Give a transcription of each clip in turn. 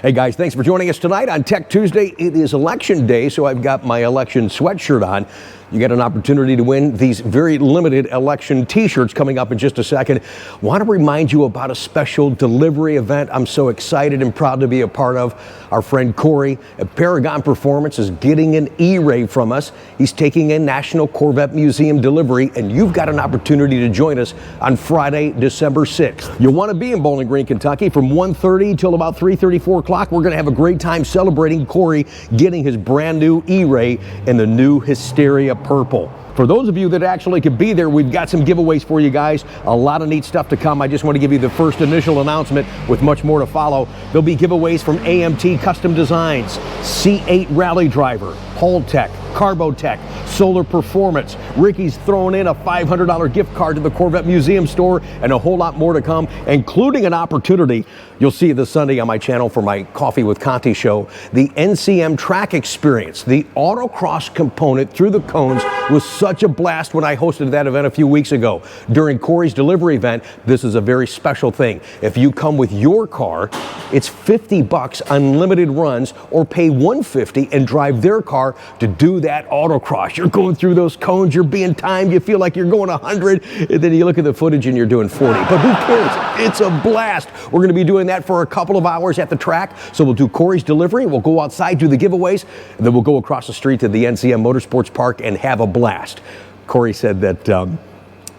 Hey guys, thanks for joining us tonight on Tech Tuesday. It is election day, so I've got my election sweatshirt on. You get an opportunity to win these very limited election t-shirts coming up in just a second. Want to remind you about a special delivery event I'm so excited and proud to be a part of. Our friend Corey at Paragon Performance is getting an E-Ray from us. He's taking a National Corvette Museum delivery, and you've got an opportunity to join us on Friday, December 6th. You'll want to be in Bowling Green, Kentucky from 1:30 till about 3:30, 4 o'clock. We're going to have a great time celebrating Corey getting his brand new E-Ray in the new HYSTERIA purple. For those of you that actually could be there, we've got some giveaways for you guys. A lot of neat stuff to come. I just want to give you the first initial announcement with much more to follow. There'll be giveaways from AMT Custom Designs, C8 Rally Driver, Holtec, Carbotech, Solar Performance. Ricky's throwing in a $500 gift card to the Corvette Museum store, and a whole lot more to come, including an opportunity you'll see this Sunday on my channel for my Coffee with Conti show. The NCM track experience, the autocross component through the cones was such a blast when I hosted that event a few weeks ago. During Corey's delivery event, this is a very special thing. If you come with your car, it's $50 unlimited runs, or pay $150 and drive their car to do that autocross. You're going through those cones, you're being timed, you feel like you're going 100, and then you look at the footage and you're doing 40. But who cares? It's a blast. We're going to be doing that for a couple of hours at the track. So we'll do Corey's delivery, we'll go outside, do the giveaways, and then we'll go across the street to the NCM Motorsports Park and have a blast. Corey said that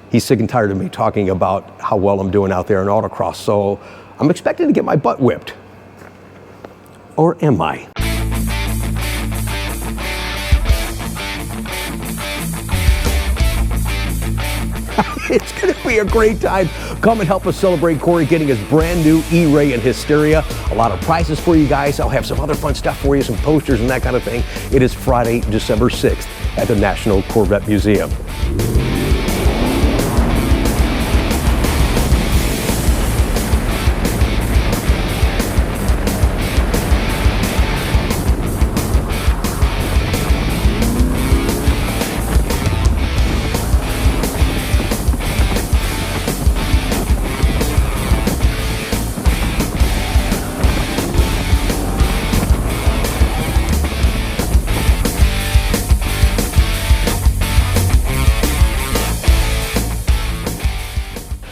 he's sick and tired of me talking about how well I'm doing out there in autocross. So I'm expecting to get my butt whipped. Or am I? It's going to be a great time. Come and help us celebrate Corey getting his brand new E-Ray and HYSTERIA. A lot of prizes for you guys. I'll have some other fun stuff for you, some posters and that kind of thing. It is Friday, December 6th at the National Corvette Museum.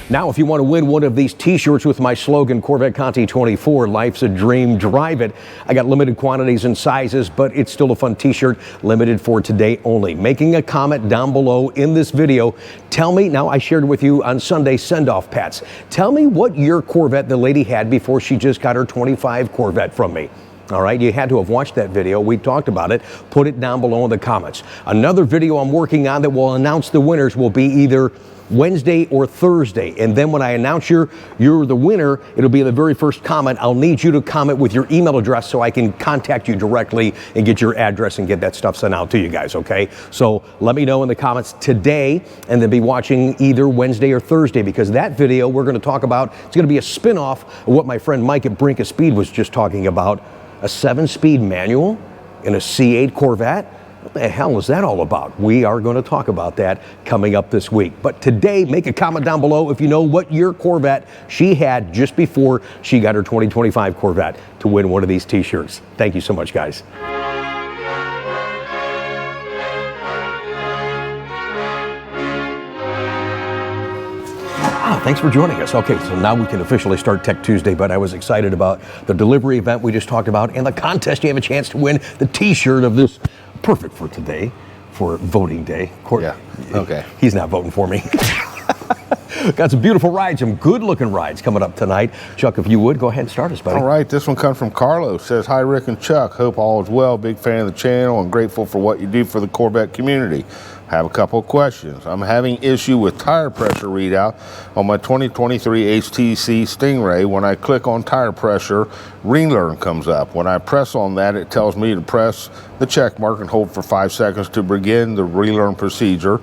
Now, if you want to win one of these t-shirts with my slogan, Corvette Conti 24, life's a dream, drive it. I got limited quantities and sizes, but it's still a fun t-shirt, limited for today only. Making a comment down below in this video. Tell me, now I shared with you on Sunday send-off pats. Tell me what year Corvette the lady had before she just got her 25 Corvette from me. All right, you had to have watched that video. We talked about it. Put it down below in the comments. Another video I'm working on that will announce the winners will be either Wednesday or Thursday. And then when I announce you're the winner, it'll be the very first comment. I'll need you to comment with your email address so I can contact you directly and get your address and get that stuff sent out to you guys, okay? So let me know in the comments today, and then be watching either Wednesday or Thursday, because that video we're going to talk about, it's going to be a spin-off of what my friend Mike at Brink of Speed was just talking about, a 7-speed manual in a C8 Corvette. What the hell is that all about? We are going to talk about that coming up this week. But today, make a comment down below if you know what year Corvette she had just before she got her 2025 Corvette to win one of these t-shirts. Thank you so much, guys. Thanks for joining us. Okay, so now we can officially start Tech Tuesday, but I was excited about the delivery event we just talked about and the contest. You have a chance to win the t-shirt of this. Perfect for today, for voting day. Yeah, okay. He's not voting for me. Got some beautiful rides, some good-looking rides coming up tonight. Chuck, if you would, go ahead and start us, buddy. All right, this one comes from Carlos. Says, hi, Rick and Chuck. Hope all is well. Big fan of the channel and grateful for what you do for the Corvette community. I have a couple of questions. I'm having issue with tire pressure readout on my 2023 HTC Stingray. When I click on tire pressure, relearn comes up. When I press on that, it tells me to press the check mark and hold for 5 seconds to begin the relearn procedure.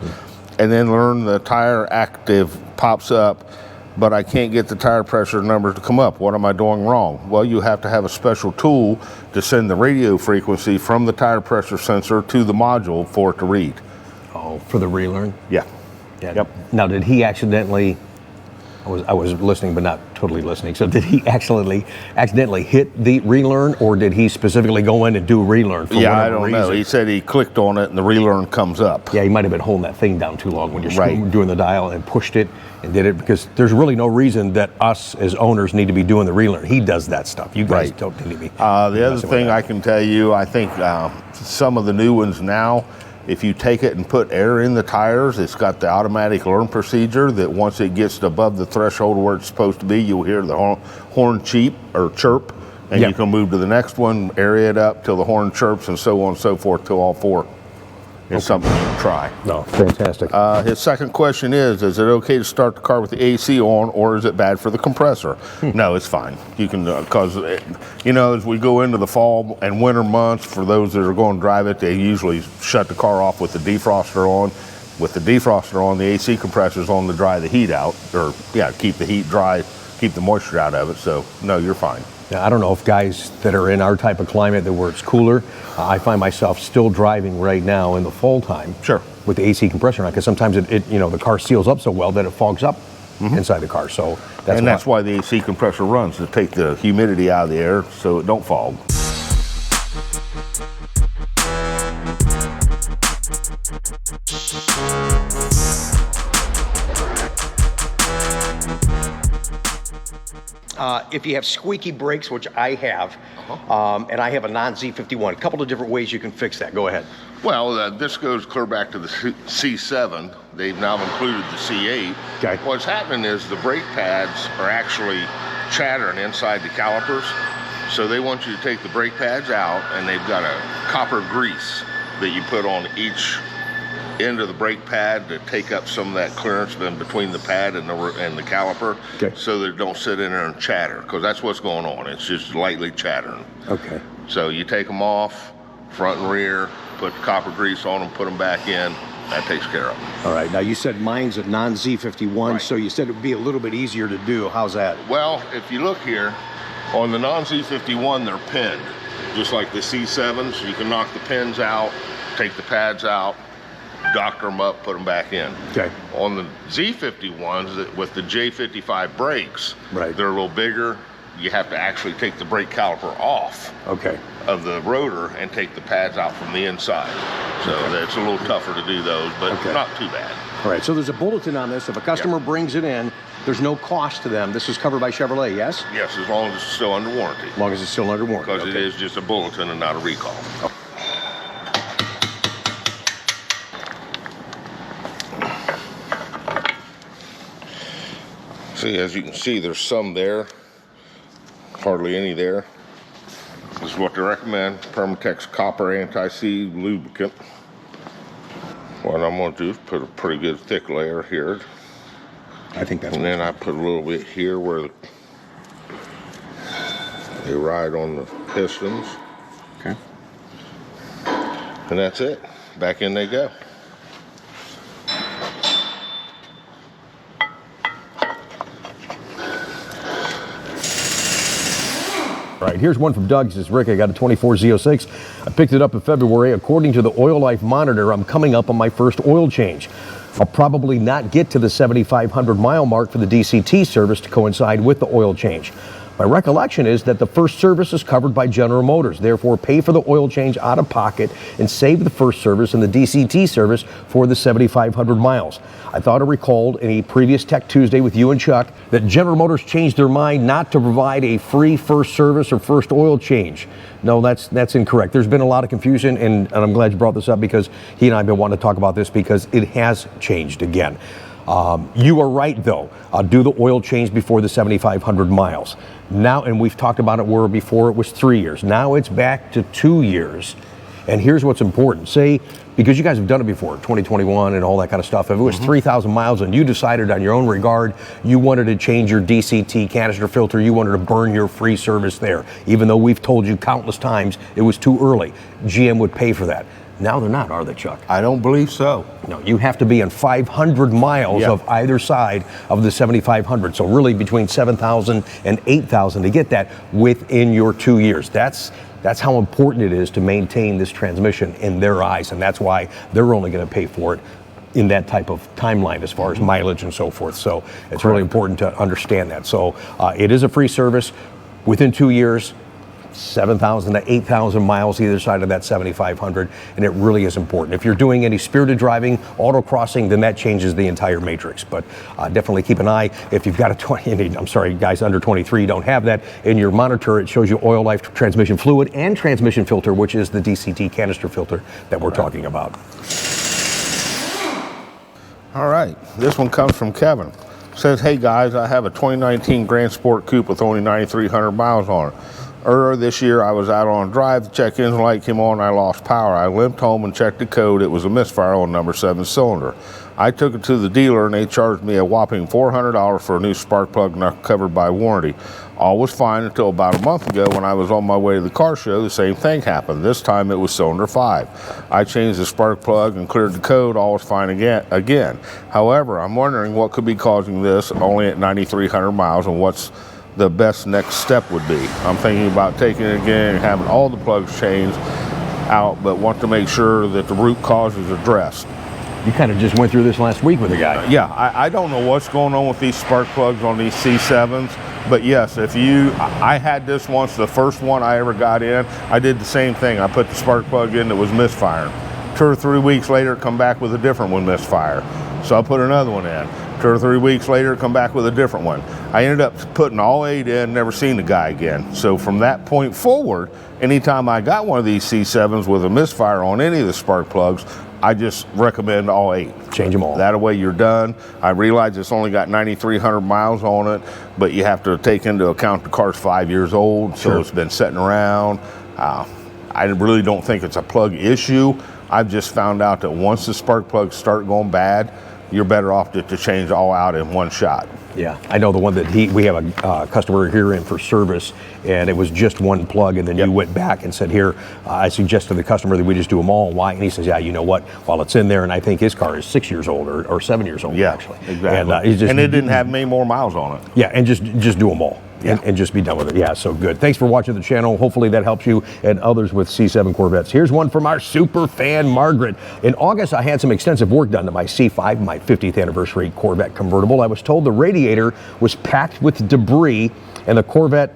And then learn the tire active pops up, but I can't get the tire pressure number to come up. What am I doing wrong? Well, you have to have a special tool to send the radio frequency from the tire pressure sensor to the module for it to read. Oh, for the relearn? Yeah. Yep. Now, did he accidentally, I was listening but not totally listening. So did he accidentally hit the relearn, or did he specifically go in and do relearn for Yeah, I whatever don't reason? know. He said he clicked on it and the relearn comes up. Yeah, he might have been holding that thing down too long when you're Right. doing the dial, and pushed it and did it, because there's really no reason that us as owners need to be doing the relearn. He does that stuff. You guys Right. don't need to be. The other thing I can tell you, I think some of the new ones now, if you take it and put air in the tires, it's got the automatic learn procedure that once it gets above the threshold where it's supposed to be, you'll hear the horn cheep or chirp, and Yep. you can move to the next one, area it up till the horn chirps, and so on and so forth till all four. It's something you can try. No, fantastic. His second question is it okay to start the car with the AC on, or is it bad for the compressor? No, it's fine. You can, because, as we go into the fall and winter months, for those that are going to drive it, they usually shut the car off with the defroster on. With the defroster on, the AC compressor's on to dry the heat out, or, keep the heat dry, keep the moisture out of it. So, no, you're fine. Now, I don't know if guys that are in our type of climate where it's cooler, I find myself still driving right now in the fall time. Sure. With the AC compressor on, because sometimes the car seals up so well that it fogs up inside the car. So that's why the AC compressor runs, to take the humidity out of the air so it don't fog. If you have squeaky brakes, which I have, and I have a non-Z51, a couple of different ways you can fix that. Go ahead. Well, this goes clear back to the C7. They've now included the C8. Okay. What's happening is the brake pads are actually chattering inside the calipers. So they want you to take the brake pads out, and they've got a copper grease that you put on each end of the brake pad to take up some of that clearance in between the pad and the caliper, okay, so that it don't sit in there and chatter, because that's what's going on. It's just lightly chattering. Okay. So you take them off, front and rear, put the copper grease on them, put them back in. That takes care of them. All right. Now, you said mine's a non-Z51, so you said it would be a little bit easier to do. How's that? Well, if you look here, on the non-Z51, they're pinned, just like the C7s. You can knock the pins out, take the pads out, doctor them up, put them back in. Okay. On the Z51s, with the J55 brakes, right, they're a little bigger. You have to actually take the brake caliper off of the rotor and take the pads out from the inside. So it's a little tougher to do those, but not too bad. All right, so there's a bulletin on this. If a customer brings it in, there's no cost to them. This is covered by Chevrolet, yes? Yes, as long as it's still under warranty. As long as it's still under warranty. Because it is just a bulletin and not a recall. See, as you can see, there's some there, hardly any there. This is what they recommend, Permatex Copper Anti-Seed Lubricant. What I'm going to do is put a pretty good thick layer here. I think that's. And then I put a little bit here where they ride on the pistons. Okay. And that's it. Back in they go. All right, here's one from Doug. He says, Rick, I got a 24 Z06. I picked it up in February. According to the Oil Life Monitor, I'm coming up on my first oil change. I'll probably not get to the 7,500 mile mark for the DCT service to coincide with the oil change. My recollection is that the first service is covered by General Motors. Therefore, pay for the oil change out of pocket and save the first service and the DCT service for the 7,500 miles. I thought I recalled in a previous Tech Tuesday with you and Chuck that General Motors changed their mind not to provide a free first service or first oil change. No, that's incorrect. There's been a lot of confusion, and I'm glad you brought this up, because he and I have been wanting to talk about this because it has changed again. You are right, though. Do the oil change before the 7,500 miles. Now, and we've talked about it where before it was 3 years. Now it's back to 2 years. And here's what's important. Say, because you guys have done it before, 2021 and all that kind of stuff, if it was 3,000 miles and you decided on your own regard, you wanted to change your DCT canister filter, you wanted to burn your free service there, even though we've told you countless times it was too early, GM would pay for that. Now they're not, are they, Chuck? I don't believe so. No, you have to be in 500 miles of either side of the 7,500. So really between 7,000 and 8,000 to get that within your 2 years. That's how important it is to maintain this transmission in their eyes, and that's why they're only going to pay for it in that type of timeline as far as mileage and so forth. So it's really important to understand that. So it is a free service within 2 years. 7,000 to 8,000 miles either side of that 7,500, and it really is important. If you're doing any spirited driving, autocrossing, then that changes the entire matrix. But definitely keep an eye. If you've got a 20, I'm sorry, guys under 23 don't have that in your monitor. It shows you oil, life, transmission fluid, and transmission filter, which is the DCT canister filter that we're talking about. All right, this one comes from Kevin. Says, hey guys, I have a 2019 Grand Sport Coupe with only 9,300 miles on it. Earlier this year, I was out on a drive, the check engine light came on, and I lost power. I limped home and checked the code. It was a misfire on number 7 cylinder. I took it to the dealer, and they charged me a whopping $400 for a new spark plug not covered by warranty. All was fine until about a month ago when I was on my way to the car show. The same thing happened. This time it was cylinder 5. I changed the spark plug and cleared the code. All was fine again. However, I'm wondering what could be causing this only at 9,300 miles and what's the best next step would be. I'm thinking about taking it again and having all the plugs changed out, but want to make sure that the root cause is addressed. You kind of just went through this last week with a guy. Yeah, I don't know what's going on with these spark plugs on these C7s, but yes, I had this once, the first one I ever got in, I did the same thing. I put the spark plug in that was misfiring. 2 or 3 weeks later, come back with a different one misfire. So I put another one in. 2 or 3 weeks later, come back with a different one. I ended up putting all 8 in, never seen the guy again. So from that point forward, anytime I got one of these C7s with a misfire on any of the spark plugs, I just recommend all 8. Change them all. That way you're done. I realize it's only got 9,300 miles on it, but you have to take into account the car's 5 years old, so it's been sitting around. I really don't think it's a plug issue. I've just found out that once the spark plugs start going bad, you're better off to change all out in one shot. Yeah, I know the one that we have a customer here in for service, and it was just one plug, and then you went back and said, here, I suggested to the customer that we just do them all. Why? And he says, yeah, you know what? While it's in there, and I think his car is 6 years old or 7 years old, actually. Exactly. And it didn't have many more miles on it. Yeah, and just do them all. And just be done with it. Yeah, so good. Thanks for watching the channel. Hopefully that helps you and others with C7 Corvettes. Here's one from our super fan, Margaret. In August, I had some extensive work done to my C5, my 50th anniversary Corvette convertible. I was told the radiator was packed with debris, and the Corvette,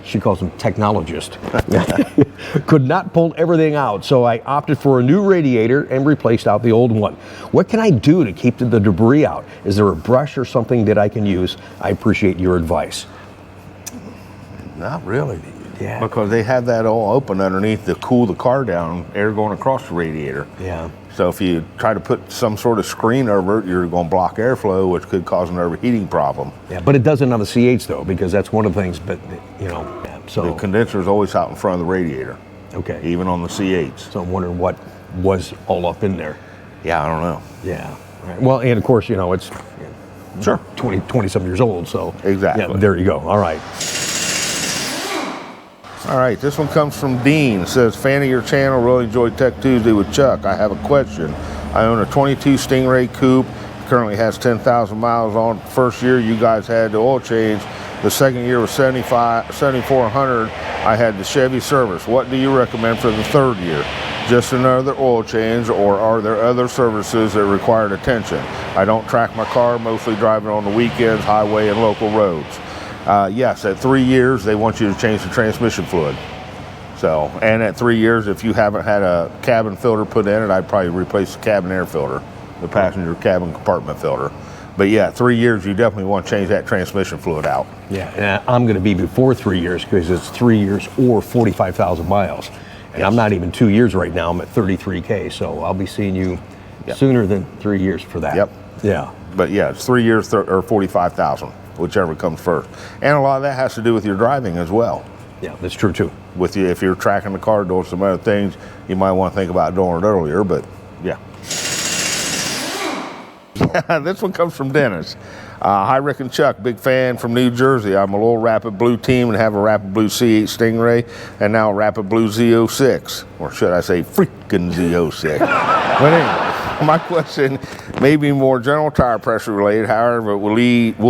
she calls him technologist, could not pull everything out. So I opted for a new radiator and replaced out the old one. What can I do to keep the debris out? Is there a brush or something that I can use? I appreciate your advice. Not really. Yeah. Because they have that all open underneath to cool the car down, air going across the radiator. Yeah. So if you try to put some sort of screen over it, you're going to block airflow, which could cause an overheating problem. Yeah, but it doesn't on the C8s though, because that's one of the things, but you know, so. The condenser is always out in front of the radiator. Okay. Even on the C8s. So I'm wondering what was all up in there. Yeah, I don't know. Yeah. Right. Well, and of course, you know, it's 20 some years old, so. Exactly. Yeah, there you go. All right. All right, this one comes from Dean. It says, fan of your channel, really enjoyed Tech Tuesday with Chuck. I have a question. I own a 22 Stingray coupe, currently has 10,000 miles on. First year you guys had the oil change. The second year was 7,400. I had the Chevy service. What do you recommend for the third year? Just another oil change, or are there other services that required attention? I don't track my car, mostly driving on the weekends, highway and local roads. Yes, at 3 years, they want you to change the transmission fluid. So, and at 3 years, if you haven't had a cabin filter put in it, I'd probably replace the cabin air filter, the passenger cabin compartment filter. But yeah, 3 years, you definitely want to change that transmission fluid out. Yeah, and I'm going to be before 3 years because it's 3 years or 45,000 miles. And I'm not even 2 years right now, I'm at 33K, so I'll be seeing you sooner than 3 years for that. Yep. Yeah. But yeah, it's 3 years or 45,000. Whichever comes first. And a lot of that has to do with your driving as well. Yeah, that's true too. With you, if you're tracking the car, doing some other things, you might want to think about doing it earlier, but yeah. This one comes from Dennis. Hi, Rick and Chuck, big fan from New Jersey. I'm a little Rapid Blue team and have a Rapid Blue C8 Stingray and now a Rapid Blue Z06, or should I say freaking Z06. But anyway, my question may be more general tire pressure related. However, we'll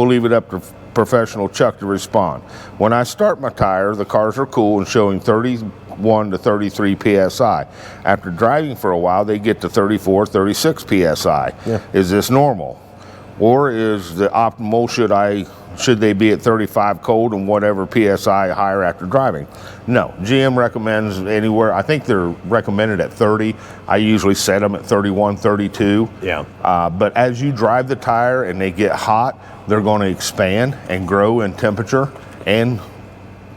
leave it up to professional Chuck to respond. When I start my tire, the cars are cool and showing 30 31 to 33 psi. After driving for a while, they get to 34, 36 psi. Yeah. Is this normal? Or is the optimal, should they be at 35 cold and whatever psi higher after driving? No, GM recommends anywhere, I think they're recommended at 30. I usually set them at 31, 32. Yeah. But as you drive the tire and they get hot, they're going to expand and grow in temperature and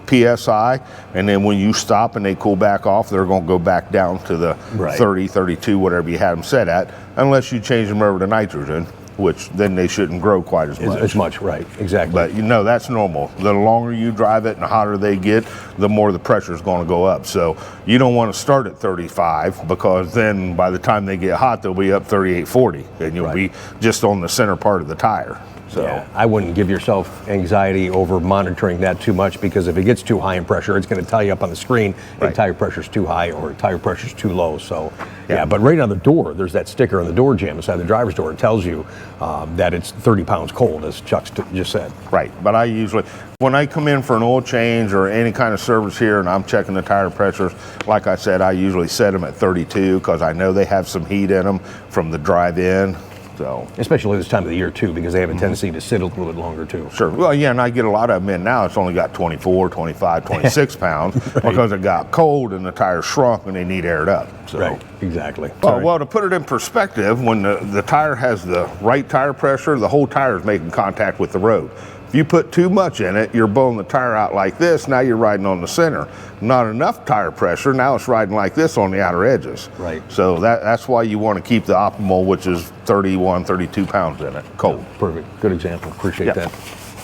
psi, and then when you stop and they cool back off, they're going to go back down to the 30, 32, whatever you had them set at, unless you change them over to nitrogen, which then they shouldn't grow quite as much. As much, right, exactly. But you know, that's normal. The longer you drive it and the hotter they get, the more the pressure is going to go up. So you don't want to start at 35, because then by the time they get hot, they'll be up 38, 40, and you'll be just on the center part of the tire. So yeah, I wouldn't give yourself anxiety over monitoring that too much, because if it gets too high in pressure, it's going to tell you up on the screen that tire pressure's too high or tire pressure's too low. So yeah, but right on the door, there's that sticker on the door jam inside the driver's door. It tells you that it's 30 pounds cold, as Chuck just said. Right, but I usually, when I come in for an oil change or any kind of service here and I'm checking the tire pressures, like I said, I usually set them at 32, because I know they have some heat in them from the drive-in. So, especially this time of the year too, because they have a tendency to sit a little bit longer too. Sure. Well, yeah, and I get a lot of them in now. It's only got 24, 25, 26 pounds because it got cold and the tire shrunk and they need aired up. So. Right, exactly. Well, to put it in perspective, when the tire has the right tire pressure, the whole tire is making contact with the road. If you put too much in it, you're blowing the tire out like this, now you're riding on the center. Not enough tire pressure, now it's riding like this on the outer edges. Right. So that's why you want to keep the optimal, which is 31, 32 pounds in it, cold. Perfect, good example, appreciate that.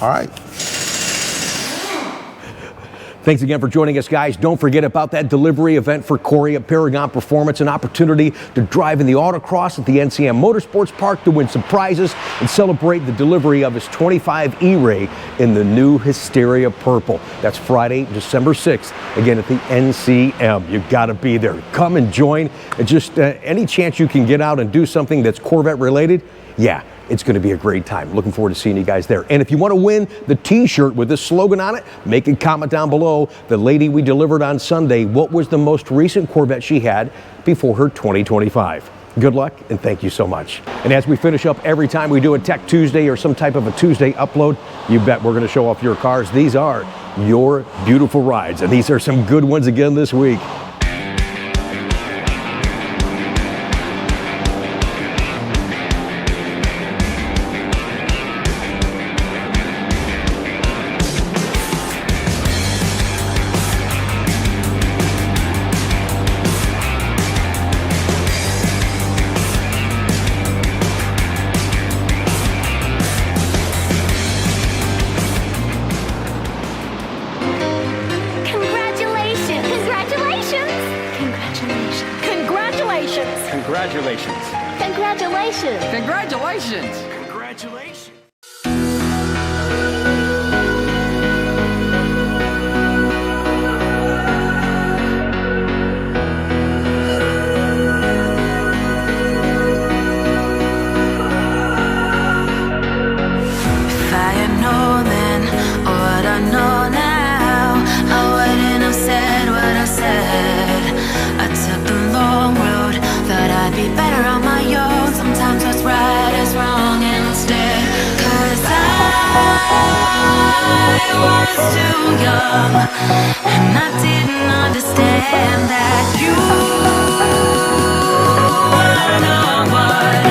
All right. Thanks again for joining us, guys. Don't forget about that delivery event for Corey at Paragon Performance, an opportunity to drive in the autocross at the NCM Motorsports Park to win some prizes and celebrate the delivery of his 25 E-Ray in the new Hysteria Purple. That's Friday, December 6th, again at the NCM. You got to be there. Come and join. And just any chance you can get out and do something that's Corvette related, yeah, it's going to be a great time. Looking forward to seeing you guys there. And if you want to win the t-shirt with this slogan on it, make a comment down below. The lady we delivered on Sunday, what was the most recent Corvette she had before her 2025? Good luck, and thank you so much. And as we finish up every time we do a Tech Tuesday or some type of a Tuesday upload, you bet we're going to show off your cars. These are your beautiful rides, and these are some good ones again this week. Congratulations. Congratulations. Congratulations. Congratulations. If I had known then what I know now, I wouldn't have said what I said. I took the long road, thought I'd be better on my own. Sometimes what's right is wrong instead. 'Cause I was too young, and I didn't understand that you were the one.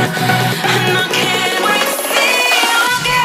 And I can't wait to see you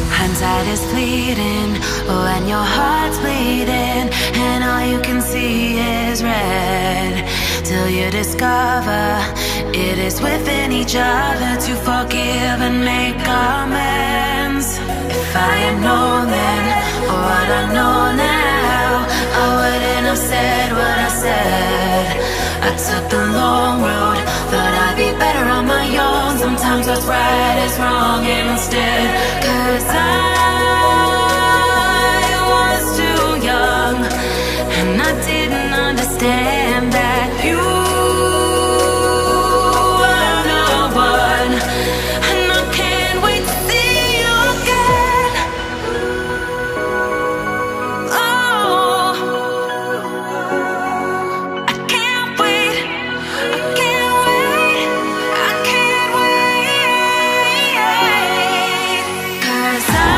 hindsight is fleeting when your heart's bleeding and all you can see is red, till you discover it is within each other to forgive and make amends. If I had known then what I know took the long road, thought I'd be better on my own. Sometimes what's right is wrong instead. 'Cause I was too young, and I didn't understand that you were the one. And I can't wait to see you again. Oh, I can't wait, I can't wait, I can't wait. 'Cause I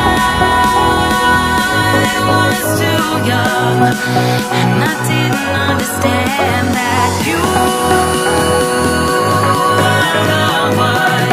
was too young, and I didn't understand that you were the one.